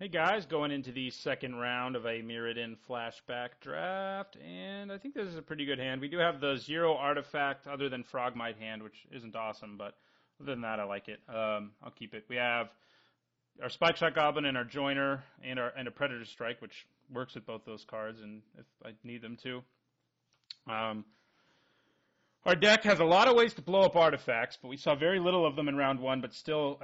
Hey guys, going into the second round of a Mirrodin flashback draft, and I think this is a pretty good hand. We do have the 0 artifact other than Frogmite hand, which isn't awesome, but other than that, I like it. I'll keep it. We have our Spike Shot Goblin and our Joiner and a Predator Strike, which works with both those cards, and if I need them to. Our deck has a lot of ways to blow up artifacts, but we saw very little of them in round one, but still,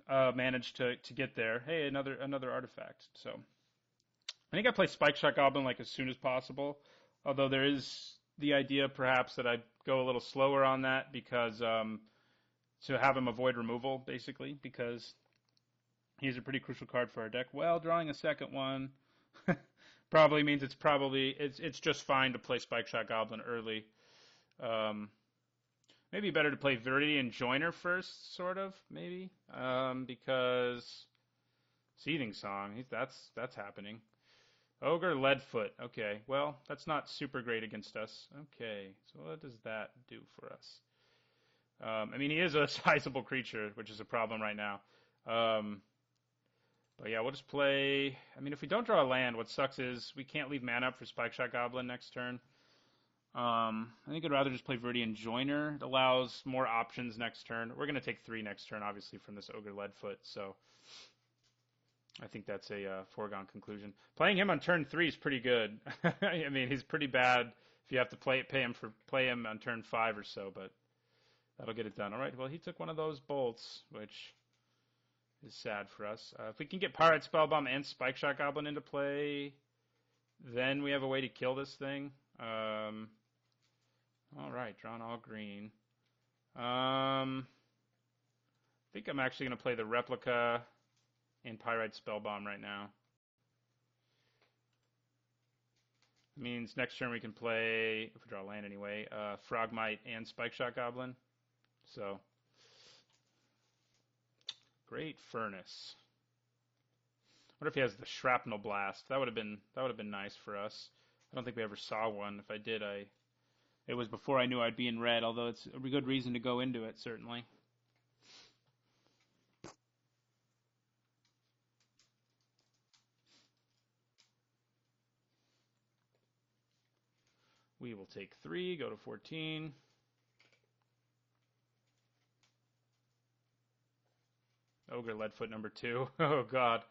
managed to get there. Hey, another artifact. So I think I play Spike Shot Goblin like as soon as possible. Although there is the idea perhaps that I go a little slower on that because to have him avoid removal basically because he's a pretty crucial card for our deck. Well, drawing a second one probably means it's just fine to play Spike Shot Goblin early. Maybe better to play Mirrodin Joiner first, sort of, maybe, because Seething Song, that's happening. Ogre Leadfoot, okay, well, that's not super great against us. Okay, so what does that do for us? He is a sizable creature, which is a problem right now. But yeah, we'll just play, if we don't draw a land, what sucks is we can't leave mana up for Spike Shot Goblin next turn. I think I'd rather just play Mirrodin Joiner. It allows more options next turn. We're going to take 3 next turn, obviously, from this Ogre Leadfoot, so I think that's a foregone conclusion. Playing him on turn 3 is pretty good. He's pretty bad if you have to play him on turn 5 or so, but that'll get it done. All right, well, he took one of those bolts, which is sad for us. If we can get Pirate Spellbomb and Spike Shot Goblin into play, then we have a way to kill this thing. All right, drawn all green. I think I'm actually going to play the Replica and Pyrite Spellbomb right now. It means next turn we can play, if we draw land anyway, Frogmite and Spike Shot Goblin. So, Great Furnace. I wonder if he has the Shrapnel Blast. That would have been nice for us. I don't think we ever saw one. If I did, it was before I knew I'd be in red, although it's a good reason to go into it, certainly. We will take 3, go to 14. Ogre Leadfoot number 2. Oh, God.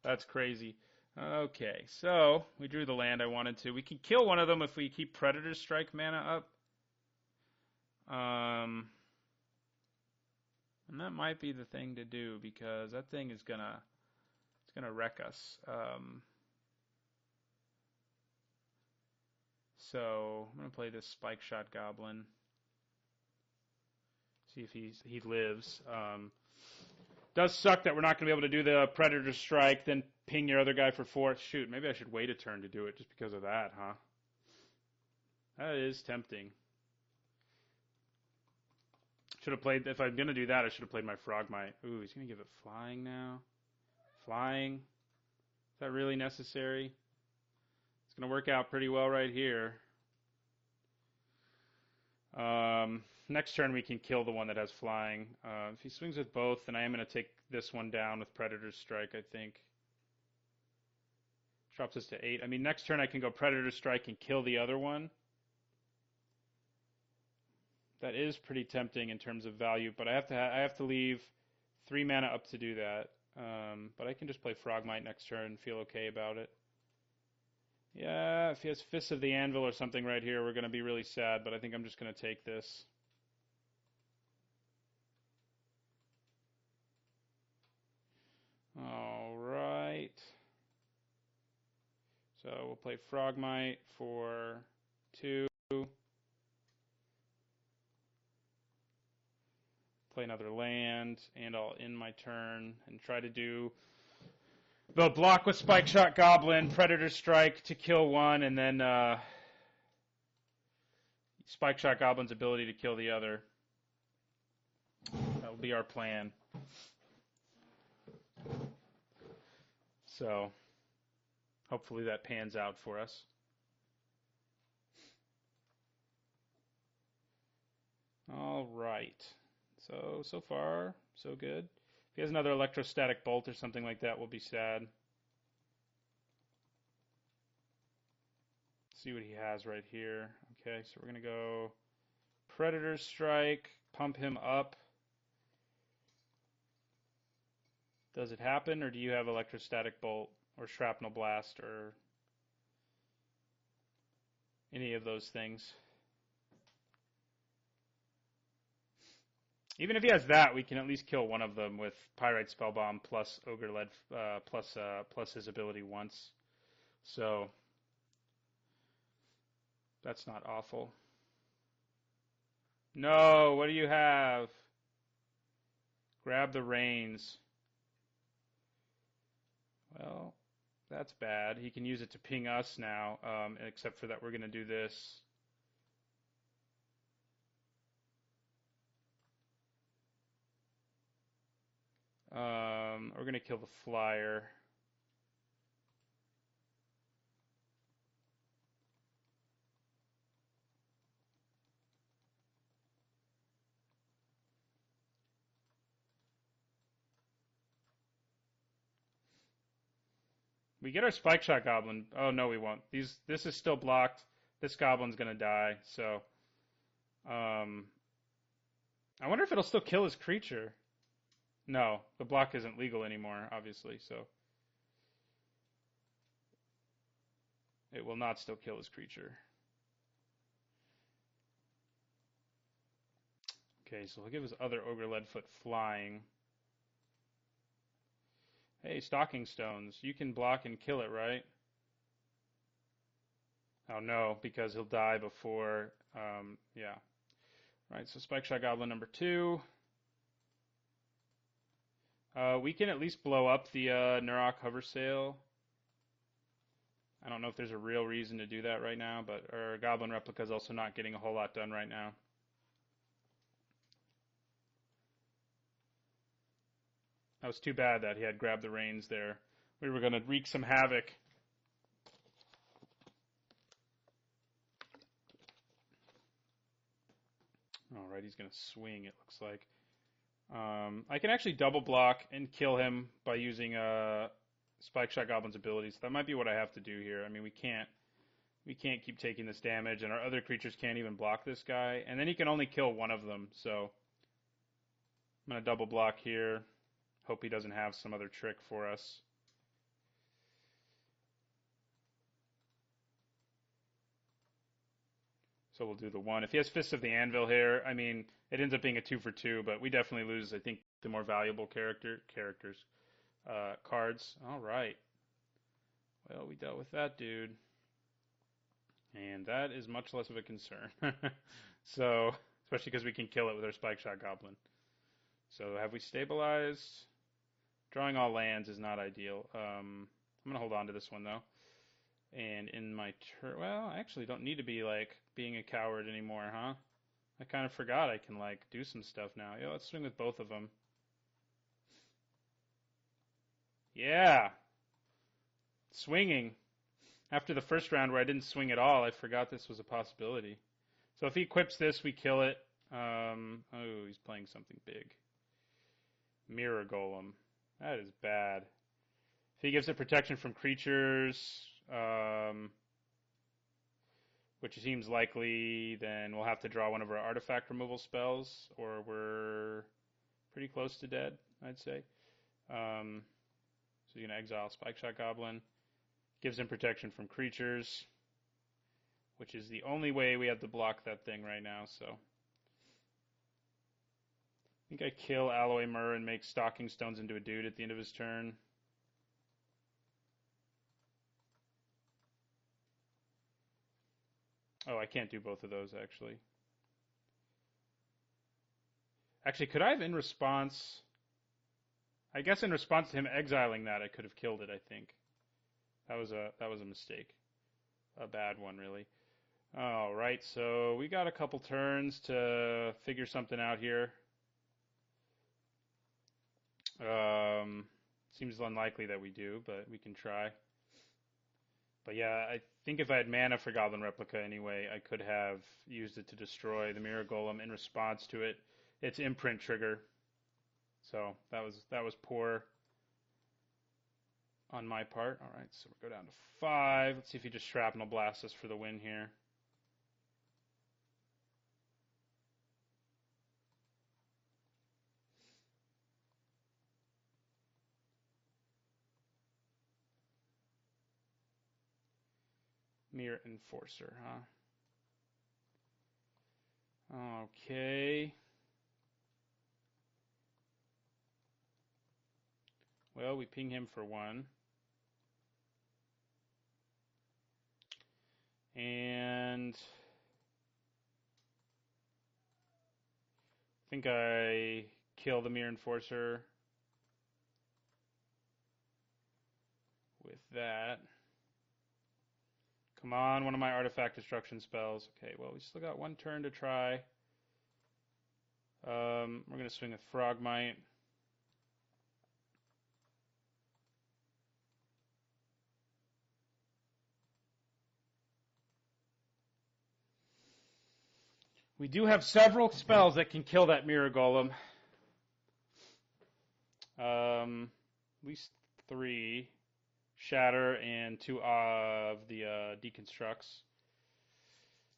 That's crazy. Okay, so we drew the land I wanted to. We can kill one of them if we keep Predator Strike mana up. And that might be the thing to do because that thing is gonna wreck us. So I'm gonna play this Spike Shot Goblin. See if he lives. Does suck that we're not gonna be able to do the Predator Strike, then ping your other guy for 4. Shoot, maybe I should wait a turn to do it just because of that, huh? That is tempting. Should have played, if I'm going to do that, I should have played my Frogmite. Ooh, he's going to give it flying now. Flying? Is that really necessary? It's going to work out pretty well right here. Next turn we can kill the one that has flying. If he swings with both, then I am going to take this one down with Predator Strike, I think. Drops us to 8. Next turn I can go Predator Strike and kill the other one. That is pretty tempting in terms of value, but I have to leave 3 mana up to do that. But I can just play Frogmite next turn and feel okay about it. Yeah, if he has Fists of the Anvil or something right here, we're going to be really sad, but I think I'm just going to take this. All right. So we'll play Frogmite for 2. Play another land, and I'll end my turn and try to do the block with Spike Shot Goblin, Predator Strike to kill one, and then Spike Shot Goblin's ability to kill the other. That will be our plan. So, hopefully that pans out for us. All right. So far, so good. If he has another electrostatic bolt or something like that, we'll be sad. Let's see what he has right here. Okay, so we're going to go Predator Strike, pump him up. Does it happen, or do you have electrostatic bolt or shrapnel blast or any of those things? Even if he has that, we can at least kill one of them with Pyrite Spellbomb plus Ogre Lead plus his ability once. So that's not awful. No, what do you have? Grab the reins. Well, that's bad. He can use it to ping us now, except for that we're going to do this. We're going to kill the flyer. We get our Spike Shot Goblin. Oh, no, we won't. This is still blocked. This Goblin's going to die, so... I wonder if it'll still kill his creature. No, the block isn't legal anymore, obviously, so... It will not still kill his creature. Okay, so he'll give his other Ogre Leadfoot flying. Hey, Stalking Stones, you can block and kill it, right? Oh no, because he'll die before, yeah. Right, so Spike Shot Goblin number 2. We can at least blow up the Nurok Hover Sail. I don't know if there's a real reason to do that right now, but our Goblin Replica is also not getting a whole lot done right now. That was too bad that he had grabbed the reins there. We were going to wreak some havoc. All right, he's going to swing, it looks like. I can actually double block and kill him by using Spike Shot Goblin's abilities. That might be what I have to do here. I mean, we can't keep taking this damage, and our other creatures can't even block this guy. And then he can only kill one of them, so I'm going to double block here. Hope he doesn't have some other trick for us. So we'll do the 1. If he has Fist of the Anvil here, I mean, it ends up being a 2 for 2, but we definitely lose, I think, the more valuable cards. All right. Well, we dealt with that dude. And that is much less of a concern. So, especially because we can kill it with our Spike Shot Goblin. So have we stabilized? Drawing all lands is not ideal. I'm going to hold on to this one, though. And in my turn, well, I actually don't need to be, like, being a coward anymore, huh? I kind of forgot I can, like, do some stuff now. Yeah, let's swing with both of them. Yeah! Swinging. After the first round where I didn't swing at all, I forgot this was a possibility. So if he equips this, we kill it. Oh, he's playing something big. Mirror Golem. That is bad. If he gives it protection from creatures, which seems likely, then we'll have to draw one of our artifact removal spells, or we're pretty close to dead, I'd say. So you're going to exile Spike Shot Goblin. Gives him protection from creatures, which is the only way we have to block that thing right now, so... I think I kill Alloy Myrrh and make Stalking Stones into a dude at the end of his turn. Oh, I can't do both of those, actually. Actually, could I have in response... I guess in response to him exiling that, I could have killed it, I think. That was a mistake. A bad one, really. All right, so we got a couple turns to figure something out here. Seems unlikely that we do, but we can try. But yeah, I think if I had mana for Goblin Replica anyway, I could have used it to destroy the Mirror Golem in response to its imprint trigger. So that was poor on my part. All right, so we'll go down to 5. Let's see if he just shrapnel blasts us for the win here. Mirror Enforcer, huh? Okay. Well, we ping him for 1. And I think I kill the Mirror Enforcer with that. Come on, one of my artifact destruction spells. Okay, well, we still got 1 turn to try. We're going to swing with Frogmite. We do have several spells that can kill that Mirror Golem. At least 3. Shatter and 2 of the Deconstructs.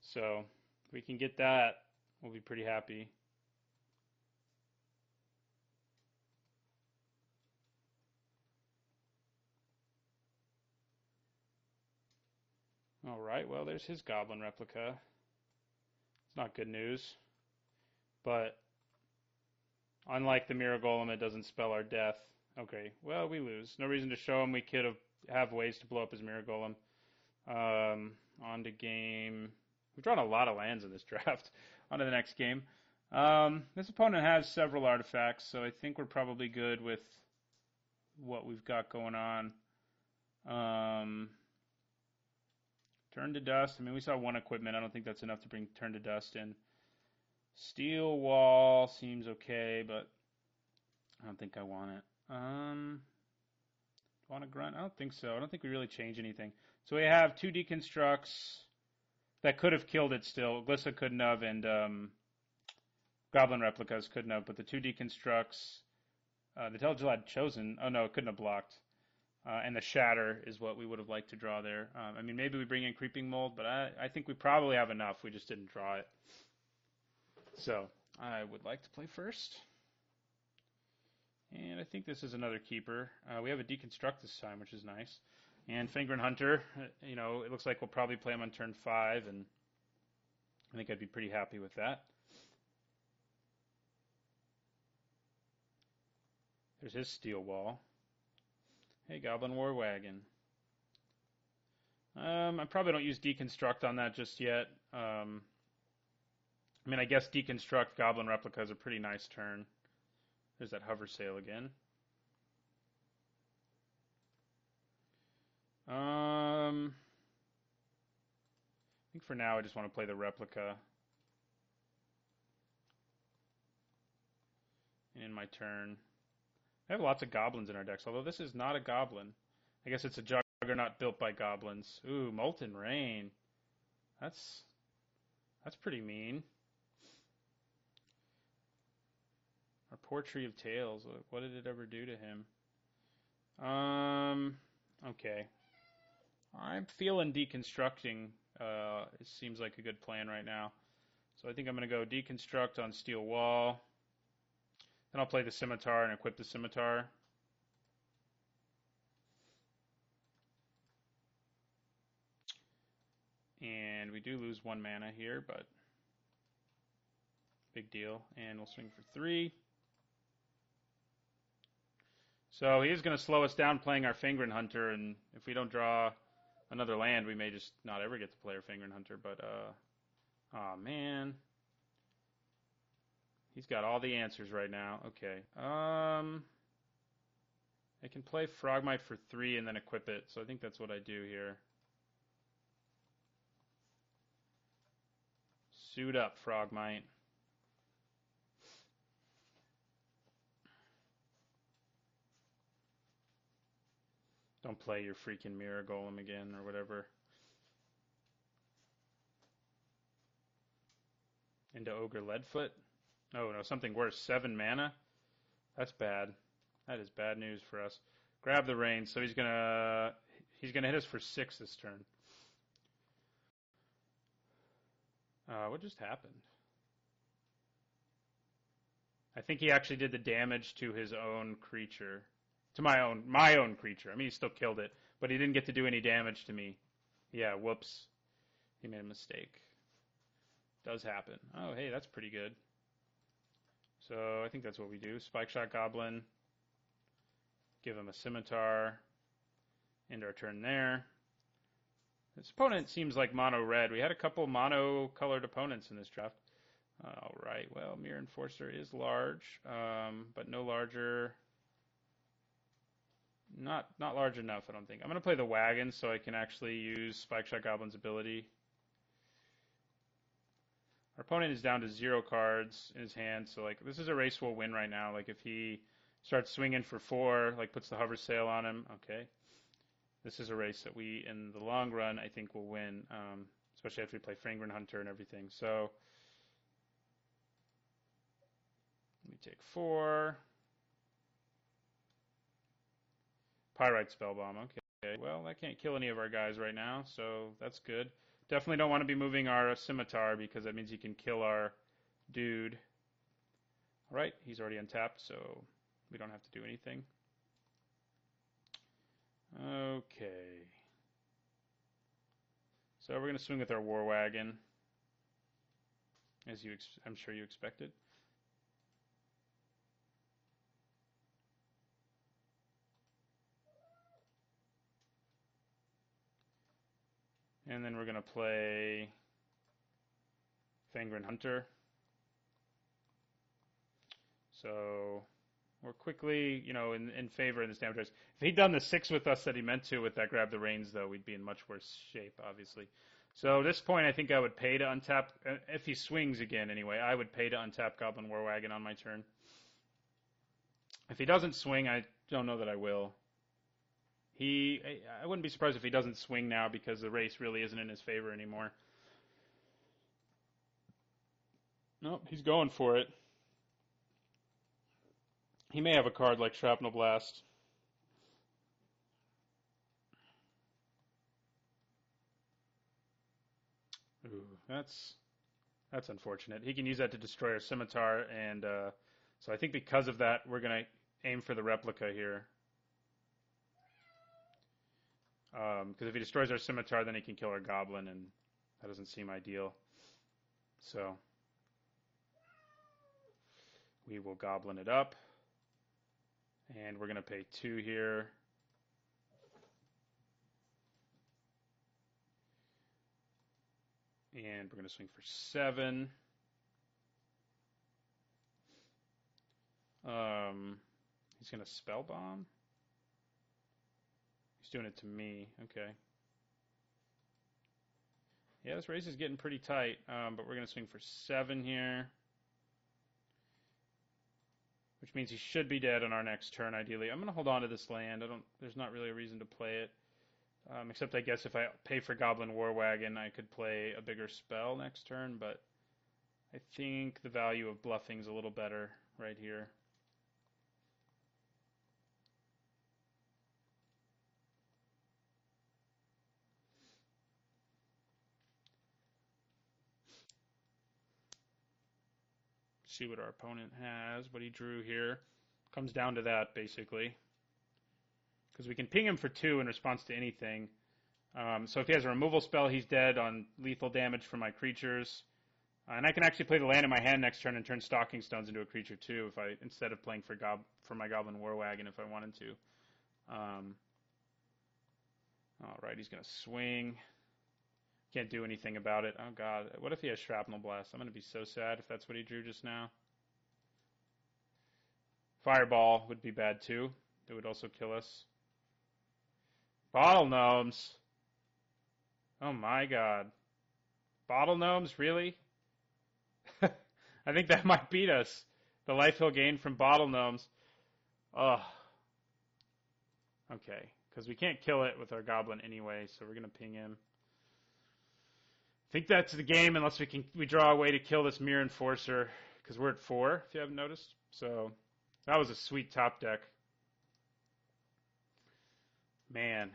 So if we can get that, we'll be pretty happy. All right, well, there's his Goblin replica. It's not good news. But unlike the Mirror Golem, it doesn't spell our death. Okay, well, we lose. No reason to show him. We could have ways to blow up his Mirror Golem. On to game. We've drawn a lot of lands in this draft. On to the next game. This opponent has several artifacts, so I think we're probably good with what we've got going on. Turn to Dust. I mean, we saw 1 equipment. I don't think that's enough to bring Turn to Dust in. Steel Wall seems okay, but I don't think I want it. Want a Grunt? I don't think so. I don't think we really change anything. So we have 2 Deconstructs that could have killed it still. Glissa couldn't have, and Goblin Replicas couldn't have, but the 2 Deconstructs, the Telgel had chosen. Oh no, it couldn't have blocked. And the Shatter is what we would have liked to draw there. I mean, maybe we bring in Creeping Mold, but I think we probably have enough. We just didn't draw it. So I would like to play first. And I think this is another keeper. We have a Deconstruct this time, which is nice. And Fangren Hunter, you know, it looks like we'll probably play him on turn 5, and I think I'd be pretty happy with that. There's his Steel Wall. Hey, Goblin War Wagon. I probably don't use Deconstruct on that just yet. I mean, I guess Deconstruct Goblin Replica is a pretty nice turn. There's that Hover Sail again. I think for now I just want to play the Replica. In my turn. I have lots of goblins in our decks, although this is not a goblin. I guess it's a Juggernaut built by goblins. Ooh, Molten Rain. That's pretty mean. Our poor Tree of Tales. What did it ever do to him? Okay. I'm feeling Deconstructing. It seems like a good plan right now. So I think I'm going to go Deconstruct on Steel Wall. Then I'll play the Scimitar and equip the Scimitar. And we do lose 1 mana here, but big deal. And we'll swing for 3. So he is going to slow us down playing our Fangren Hunter, and if we don't draw another land, we may just not ever get to play our Fangren Hunter, but, oh man. He's got all the answers right now. Okay. I can play Frogmite for 3 and then equip it, so I think that's what I do here. Suit up, Frogmite. Don't play your freaking Mirror Golem again or whatever. Into Ogre Leadfoot? Oh no, something worse. 7 mana? That's bad. That is bad news for us. Grab the reins. So he's gonna hit us for 6 this turn. What just happened? I think he actually did the damage to his own creature, to my own creature. I mean, he still killed it, but he didn't get to do any damage to me. Yeah, whoops. He made a mistake. Does happen. Oh, hey, that's pretty good. So I think that's what we do. Spike Shot Goblin. Give him a Scimitar. End our turn there. This opponent seems like mono red. We had a couple mono colored opponents in this draft. All right. Well, Mirror Enforcer is large, but no larger. Not large enough, I don't think. I'm going to play the wagon so I can actually use Spike Shot Goblin's ability. Our opponent is down to 0 cards in his hand, so like this is a race we'll win right now. Like if he starts swinging for 4, like puts the hover sail on him, okay. This is a race that we, in the long run, I think will win, especially after we play Fangren Hunter and everything. So let me take 4. Pyrite Spellbomb, okay. Well, that can't kill any of our guys right now, so that's good. Definitely don't want to be moving our Scimitar because that means he can kill our dude. All right, he's already untapped, so we don't have to do anything. Okay. So we're going to swing with our War Wagon, as I'm sure you expected. And then we're going to play Fangren Hunter. So we're quickly, in favor in this damage race. If he'd done the 6 with us that he meant to with that grab the reins, though, we'd be in much worse shape, obviously. So at this point, I think I would pay to untap, if he swings again anyway, I would pay to untap Goblin War Wagon on my turn. If he doesn't swing, I don't know that I will. I wouldn't be surprised if he doesn't swing now because the race really isn't in his favor anymore. Nope, he's going for it. He may have a card like Shrapnel Blast. Ooh, that's unfortunate. He can use that to destroy our Scimitar, and so I think because of that, we're going to aim for the replica here. Because if he destroys our Scimitar, then he can kill our Goblin, and that doesn't seem ideal. So we will Goblin it up, and we're going to pay 2 here. And we're going to swing for 7. He's going to Spellbomb. He's doing it to me. Okay. Yeah, this race is getting pretty tight, but we're going to swing for 7 here. Which means he should be dead on our next turn, ideally. I'm going to hold on to this land. There's not really a reason to play it. Except I guess if I pay for Goblin War Wagon, I could play a bigger spell next turn, but I think the value of bluffing is a little better right here. See what our opponent has, what he drew here. Comes down to that, basically. Because we can ping him for 2 in response to anything. So if he has a removal spell, he's dead on lethal damage from my creatures. And I can actually play the land in my hand next turn and turn Stalking Stones into a creature too, instead of playing for my Goblin War Wagon if I wanted to. All right, he's going to swing. Can't do anything about it. Oh god, what if he has Shrapnel Blast? I'm going to be so sad if that's what he drew just now. Fireball would be bad too. It would also kill us. Bottle Gnomes. Oh my god. Bottle Gnomes, really? I think that might beat us. The life he'll gain from Bottle Gnomes. Ugh. Okay, because we can't kill it with our Goblin anyway, so we're going to ping him. I think that's the game unless we draw a way to kill this Mirror Enforcer, because we're at 4, if you haven't noticed. So That was a sweet top deck. Man.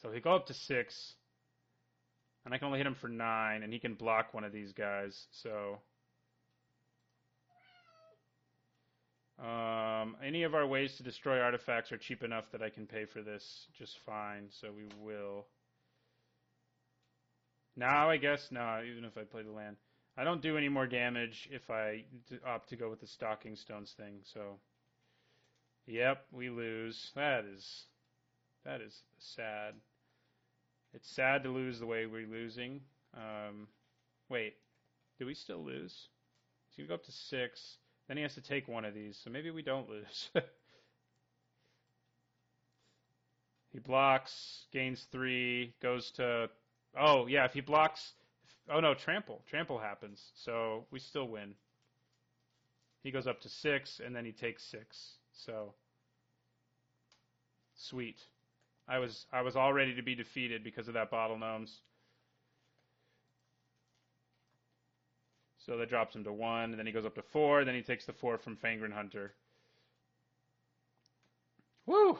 So he go up to 6, and I can only hit him for 9, and he can block one of these guys. So any of our ways to destroy artifacts are cheap enough that I can pay for this just fine. So we will. Now I guess no. Even if I play the land, I don't do any more damage if I opt to go with the Stalking Stones thing. So yep, we lose. That is sad. It's sad to lose the way we're losing. Wait, do we still lose? So you go up to 6. Then he has to take one of these. So maybe we don't lose. He blocks, gains 3, goes to... Oh, yeah, if he blocks... Oh, no, trample. Trample happens. So we still win. He goes up to 6, and then he takes 6. So, sweet. I was all ready to be defeated because of that Bottle Gnomes. So that drops him to 1, and then he goes up to 4, then he takes the 4 from Fangren Hunter. Woo!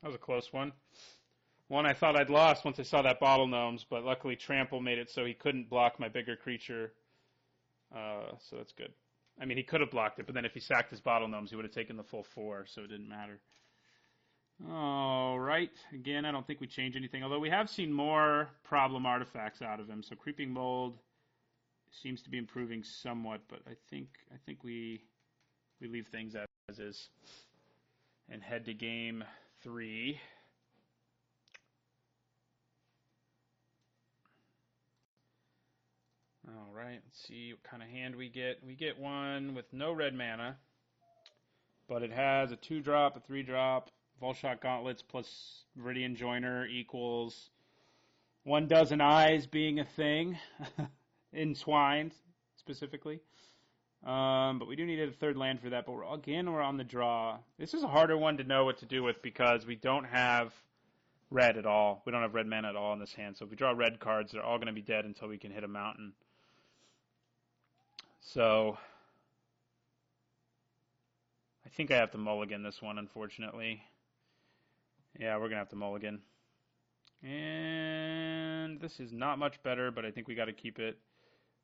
That was a close one. One I thought I'd lost once I saw that Bottle Gnomes, but luckily Trample made it so he couldn't block my bigger creature. So that's good. I mean, he could have blocked it, but then if he sacked his Bottle Gnomes, he would have taken the full 4, so it didn't matter. All right. Again, I don't think we change anything, although we have seen more problem artifacts out of him. So Creeping Mold seems to be improving somewhat, but I think we leave things as is and head to game 3. All right, let's see what kind of hand we get. We get one with no red mana, but it has a 2-drop, a 3-drop, Volshot Gauntlets plus Mirrodin Joiner equals 1 dozen eyes being a thing, entwined specifically. But we do need a 3rd land for that, but we're on the draw. This is a harder one to know what to do with because we don't have red at all. We don't have red mana at all in this hand, so if we draw red cards, they're all going to be dead until we can hit a mountain. So I think I have to mulligan this one, unfortunately. Yeah, we're going to have to mulligan. And this is not much better, but I think we got to keep it.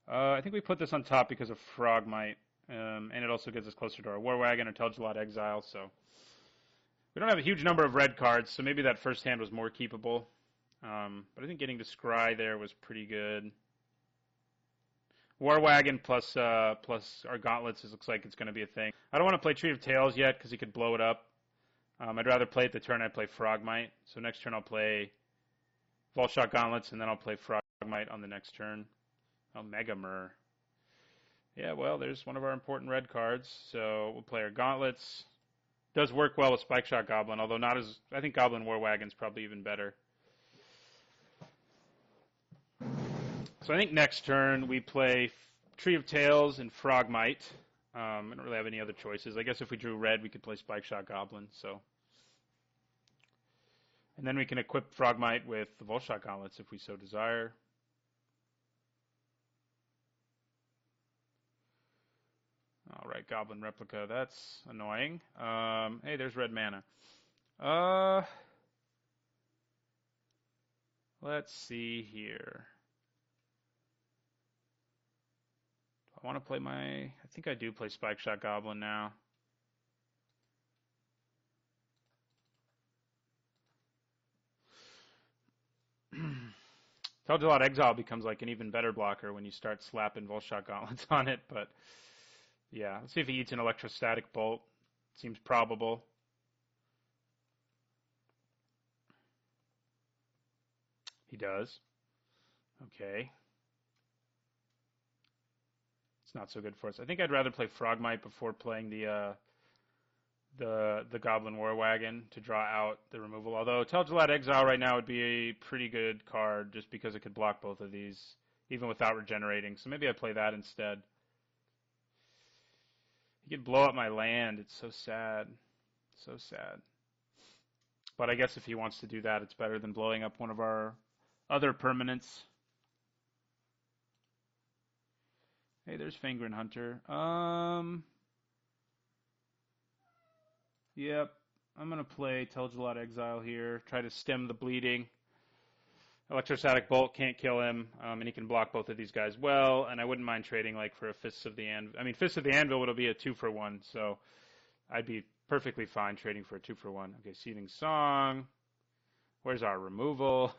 I think we put this on top because of Frogmite, and it also gets us closer to our War Wagon or Telgelot Exile, so we don't have a huge number of red cards, so maybe that first hand was more keepable. But I think getting to Scry there was pretty good. War Wagon plus our Gauntlets looks like it's going to be a thing. I don't want to play Tree of Tails yet because he could blow it up. I'd rather play it the turn I play Frogmite. So next turn I'll play Volshot Gauntlets, and then I'll play Frogmite on the next turn. Oh, Mega Myrrh. Yeah, well, there's one of our important red cards. So we'll play our Gauntlets. Does work well with Spike Shot Goblin, although not as... I think Goblin War Wagon's probably even better. So I think next turn we play Tree of Tails and Frogmite. I don't really have any other choices. I guess if we drew red, we could play Spike Shot Goblin. So, and then we can equip Frogmite with the Volshot Gauntlets if we so desire. All right, Goblin Replica. That's annoying. Hey, there's red mana. Let's see here. I want to play I think I do play Spike Shot Goblin now. Telgelot Exile becomes like an even better blocker when you start slapping Volshot Gauntlets on it, but yeah, let's see if he eats an Electrostatic Bolt. Seems probable. He does. Okay. It's not so good for us. I think I'd rather play Frogmite before playing the Goblin War Wagon to draw out the removal. Although Telgelot Exile right now would be a pretty good card just because it could block both of these, even without regenerating. So maybe I'd play that instead. He could blow up my land. It's so sad. So sad. But I guess if he wants to do that, it's better than blowing up one of our other permanents. Hey, there's Fangren Hunter. Yep. I'm going to play Telgelot Exile here, try to stem the bleeding. Electrostatic Bolt can't kill him, and he can block both of these guys well, and I wouldn't mind trading like for a Fists of the Anvil. I mean, Fists of the Anvil would be a 2-for-1, so I'd be perfectly fine trading for a 2-for-1. Okay, Seething Song. Where's our removal?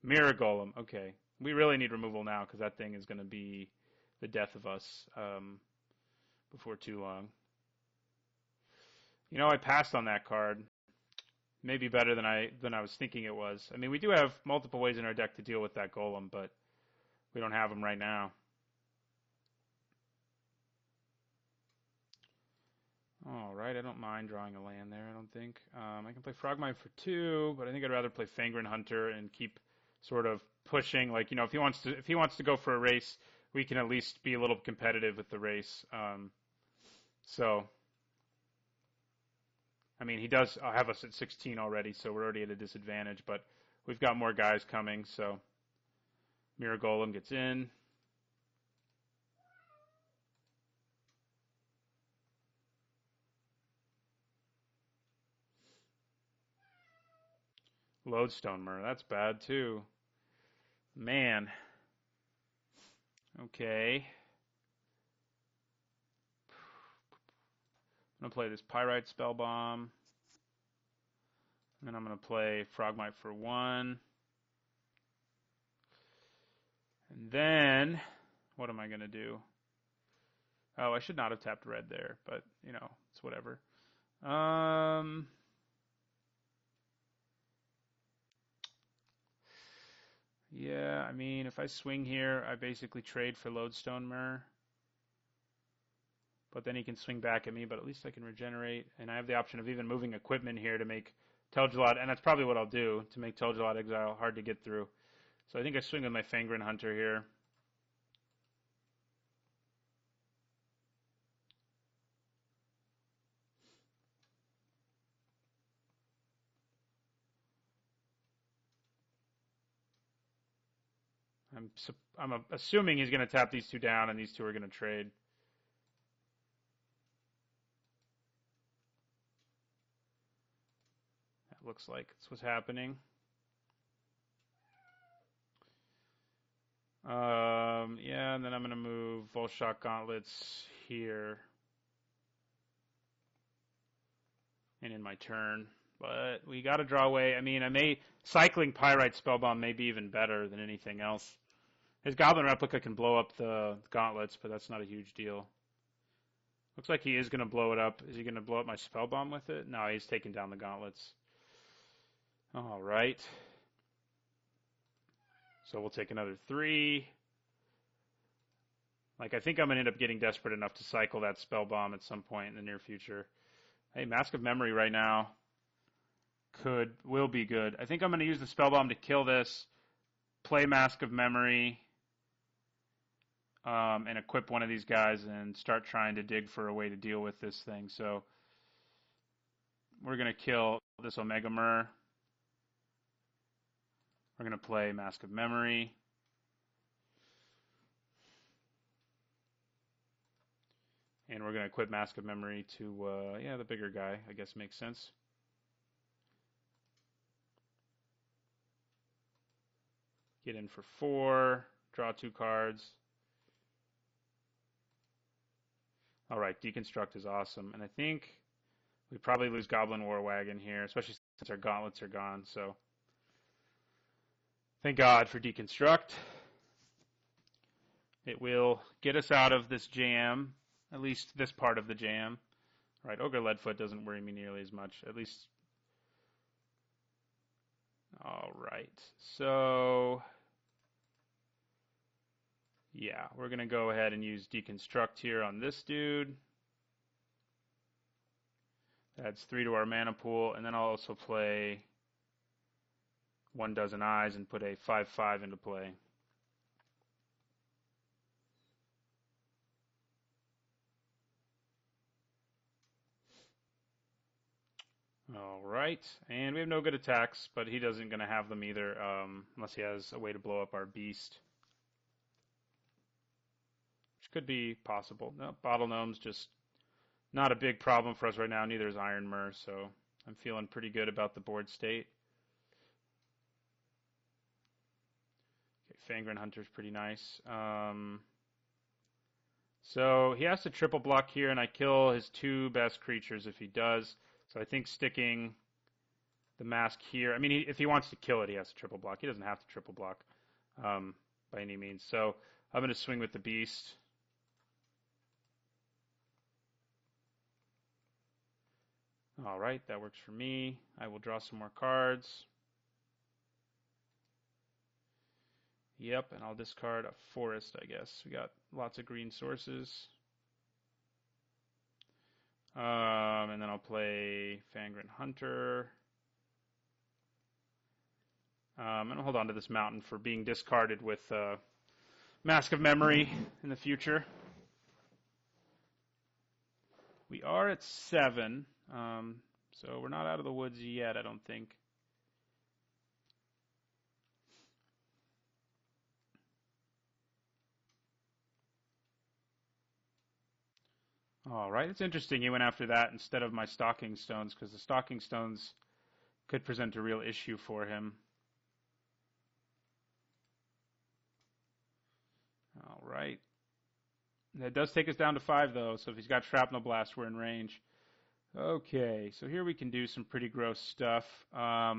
Mirror Golem. Okay, we really need removal now because that thing is going to be the death of us before too long. You know, I passed on that card. Maybe better than I was thinking it was. I mean, we do have multiple ways in our deck to deal with that golem, but we don't have them right now. All right, I don't mind drawing a land there, I don't think. I can play Frogmite for 2, but I think I'd rather play Fangren Hunter and keep sort of pushing. Like, you know, if he wants to go for a race, we can at least be a little competitive with the race. So I mean, he does have us at 16 already, so we're already at a disadvantage, but we've got more guys coming, so Mirror Golem gets in. Lodestone Myrrh, that's bad too. Man. Okay. I'm going to play this Pyrite Spellbomb. And then I'm going to play Frogmite for 1. And then, what am I going to do? Oh, I should not have tapped red there, but, you know, it's whatever. Yeah, I mean, if I swing here, I basically trade for Lodestone Myrrh. But then he can swing back at me, but at least I can regenerate. And I have the option of even moving equipment here to make Telgelot, and that's probably what I'll do, to make Telgelot Exile hard to get through. So I think I swing with my Fangren Hunter here. I'm assuming he's going to tap these two down, and these two are going to trade. That looks like it's what's happening. Yeah, and then I'm going to move Volshock Gauntlets here. And in my turn. But we got to draw away. I mean, cycling Pyrite Spellbomb may be even better than anything else. His Goblin Replica can blow up the Gauntlets, but that's not a huge deal. Looks like he is going to blow it up. Is he going to blow up my Spellbomb with it? No, he's taking down the Gauntlets. All right. So we'll take another 3. Like, I think I'm going to end up getting desperate enough to cycle that Spellbomb at some point in the near future. Hey, Mask of Memory right now will be good. I think I'm going to use the Spellbomb to kill this, play Mask of Memory, and equip one of these guys and start trying to dig for a way to deal with this thing. So we're going to kill this Omega Myrrh. We're going to play Mask of Memory. And we're going to equip Mask of Memory to, the bigger guy, I guess makes sense. Get in for 4, draw 2 cards. All right, Deconstruct is awesome. And I think we probably lose Goblin War Wagon here, especially since our Gauntlets are gone. So thank God for Deconstruct. It will get us out of this jam, at least this part of the jam. All right, Ogre Leadfoot doesn't worry me nearly as much, at least. All right, so yeah, we're going to go ahead and use Deconstruct here on this dude. Adds 3 to our mana pool, and then I'll also play 1 Dozen Eyes and put a 5/5 into play. All right, and we have no good attacks, but he doesn't going to have them either unless he has a way to blow up our beast. Which could be possible. No, Bottle Gnomes just Not a big problem for us right now. Neither is Iron Myr, so I'm feeling pretty good about the board state. Okay, Fangren Hunter's pretty nice. So he has to triple block here, and I kill his 2 best creatures if he does. So I think sticking the mask here. I mean, if he wants to kill it, he has to triple block. He doesn't have to triple block by any means. So I'm going to swing with the beast. All right, that works for me. I will draw some more cards. Yep, and I'll discard a forest, I guess. We got lots of green sources. And then I'll play Fangren Hunter. And I'll hold on to this mountain for being discarded with Mask of Memory in the future. We are at 7, so we're not out of the woods yet, I don't think. All right, it's interesting he went after that instead of my Stalking Stones, because the Stalking Stones could present a real issue for him. All right. That does take us down to 5, though, so if he's got Shrapnel Blast, we're in range. Okay, so here we can do some pretty gross stuff. I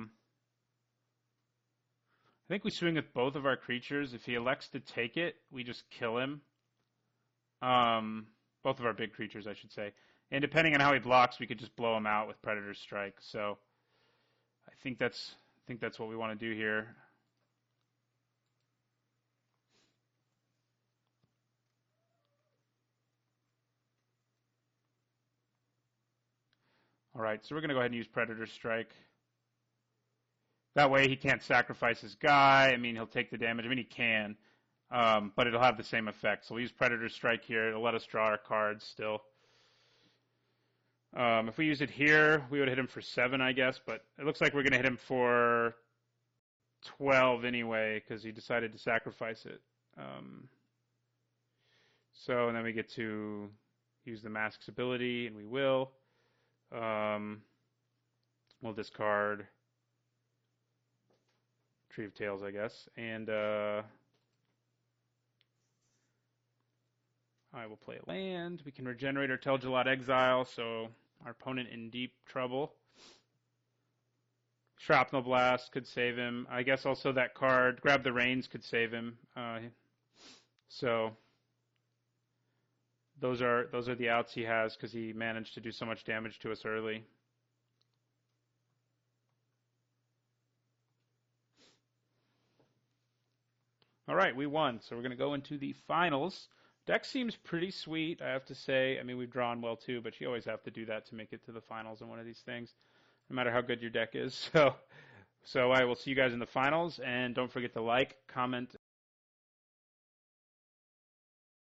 think we swing with both of our creatures. If he elects to take it, we just kill him. Both of our big creatures, I should say. And depending on how he blocks, we could just blow him out with Predator's Strike. So I think that's what we want to do here. All right, so we're going to go ahead and use Predator's Strike. That way he can't sacrifice his guy. I mean, he'll take the damage. I mean, he can, but it'll have the same effect. So we'll use Predator's Strike here. It'll let us draw our cards still. If we use it here, we would hit him for 7, I guess, but it looks like we're going to hit him for 12 anyway because he decided to sacrifice it. And then we get to use the Mask's ability, and we will. We'll discard Tree of Tales, I guess, and I will play a land. We can regenerate our Tel'Gelot Exile, so our opponent in deep trouble. Shrapnel Blast could save him. I guess also that card, Grab the Reins, could save him. So those are the outs he has because he managed to do so much damage to us early. All right, we won. So we're going to go into the finals. Deck seems pretty sweet, I have to say. I mean, we've drawn well too, but you always have to do that to make it to the finals in one of these things, no matter how good your deck is. So I will see you guys in the finals, and don't forget to like, comment,